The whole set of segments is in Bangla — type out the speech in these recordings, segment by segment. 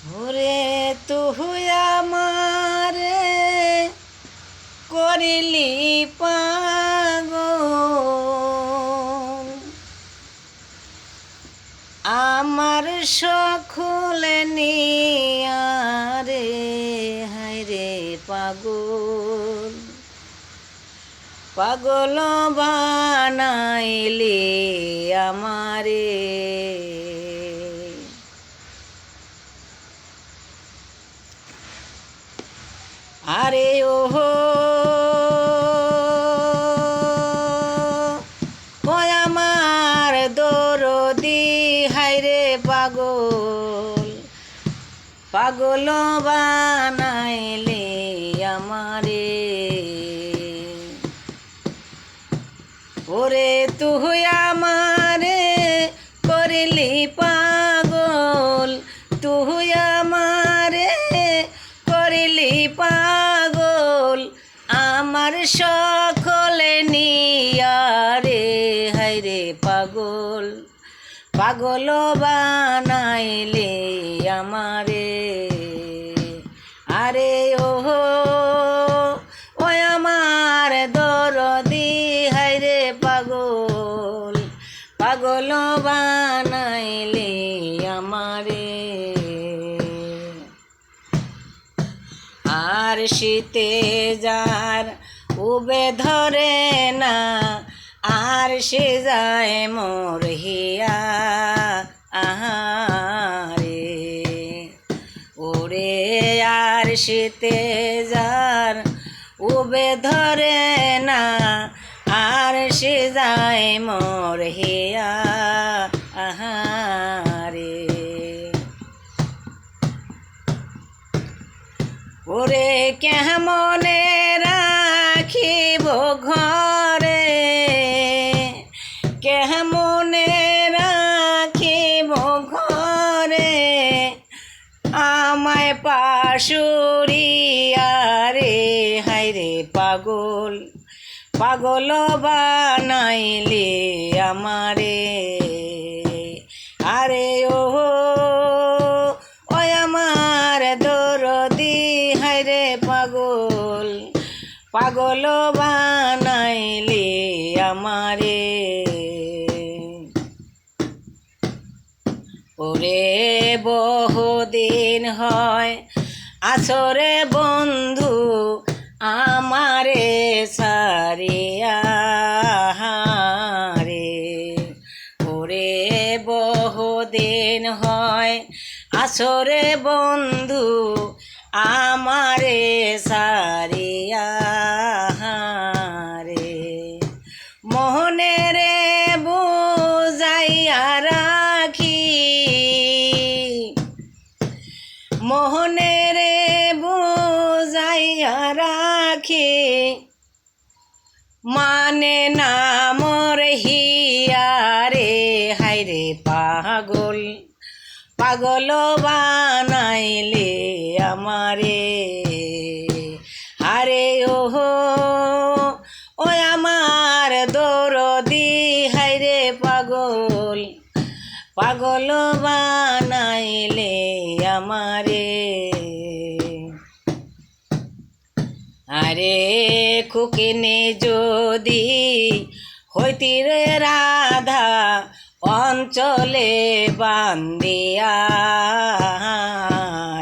ওরে তুই আমারে করিলি পাগল, আমার সকলে নিয়ারে হায়রে পাগল, পাগল বানাইলি আমারে। আরে ওহো ওই আমার দরদি হায়রে পাগল, পাগল বানাইলে আমারে। ওরে তুই আমারে করিলি পাগল, তুই আমারে করিলি পাগল, আমার সকলে নিয়ারে হায়রে পাগল, পাগল বানাইলে আমারে। আরে ওহো ওই আমার দরদি হায়রে পাগল, পাগল বানাইলে আমারে। আর শীতে যার উবে ধরে না, আর সে যায় মোর হিয়া আহারে। ওরে আর শীতে যার উবে ধরে না, আর সে যায় মোর হিয়া আহারে। ওরে কেমনে রাখিব ঘরে, কেমনে রাখিব ঘরে, আমায় পাশুরিয়া রে হায়রে পাগল, পাগল বানাইলে আমারে। আরে ওহো ওই আমার দরদি হায়রে পাগল, পাগল বানাইলে আমারে। ওরে বহুদিন হয় আসরে বন্ধু আমারে সারিয়া রে। ওরে বহুদিন হয় আসরে বন্ধু আমারে সারিয়া রে। মোহনে রে বুঝাইয়া রাখি, মোহনে রে বুঝাইয়া রাখি, মানে না মোর হিয়া রে হায়রে পাগল, পাগল বানাইলে আমারে। আরে ওহো ওই আমার দরদি হায়রে পাগল, পাগল বানাইলে আমারে। আরে খুকিনে যদি হইতি রে রাধা অঞ্চলে বান্দিয়া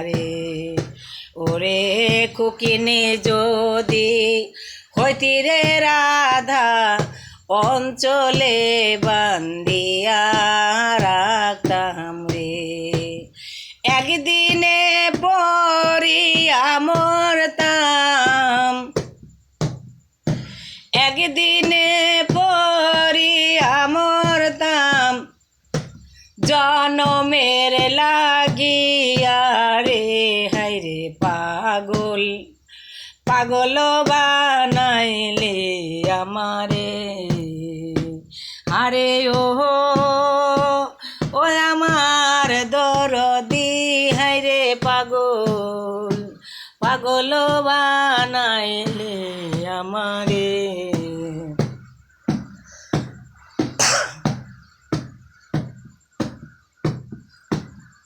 রে। ওরে খুকিনে যদি হইতি রে রাধা অঞ্চলে বান্দিয়া রাখতাম রে। একদিনে পরিয়া মরতাম, একদিনে পরিয়া মরতাম, জনমের লাগিয়া রে হায়রে পাগল, পাগল বানাইলে আমারে। আরে ওহো ও আমার দরদি হায়রে পাগল, পাগল বানাইলে আমারে।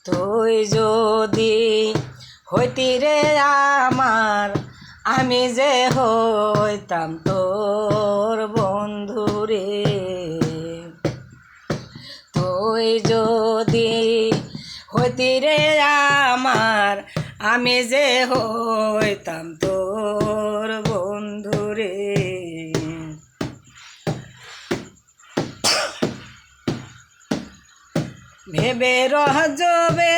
তুই যদি হইতি রে আমার, আমি যে হইতাম তোর বন্ধু রে। তুই যদি হইতি রে আমার, আমি যে হইতাম তোর বন্ধু রে। ভেবে রহজবে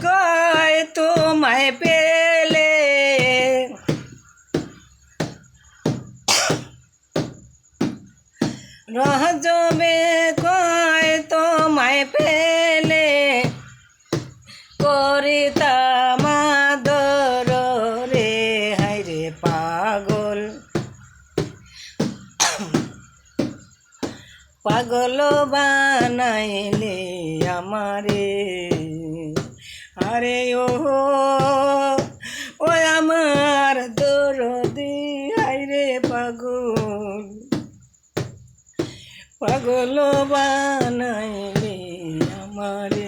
কয় তোমায় পেলে, রহজবে কয় তোমায় পেলে, করিতাম আদর রে। হায়রে পাগল, পাগল বানাইলে আমারে। আরে ও ও আমার দরদি, হায়রে পাগল, পাগল বানাইলে আমারে।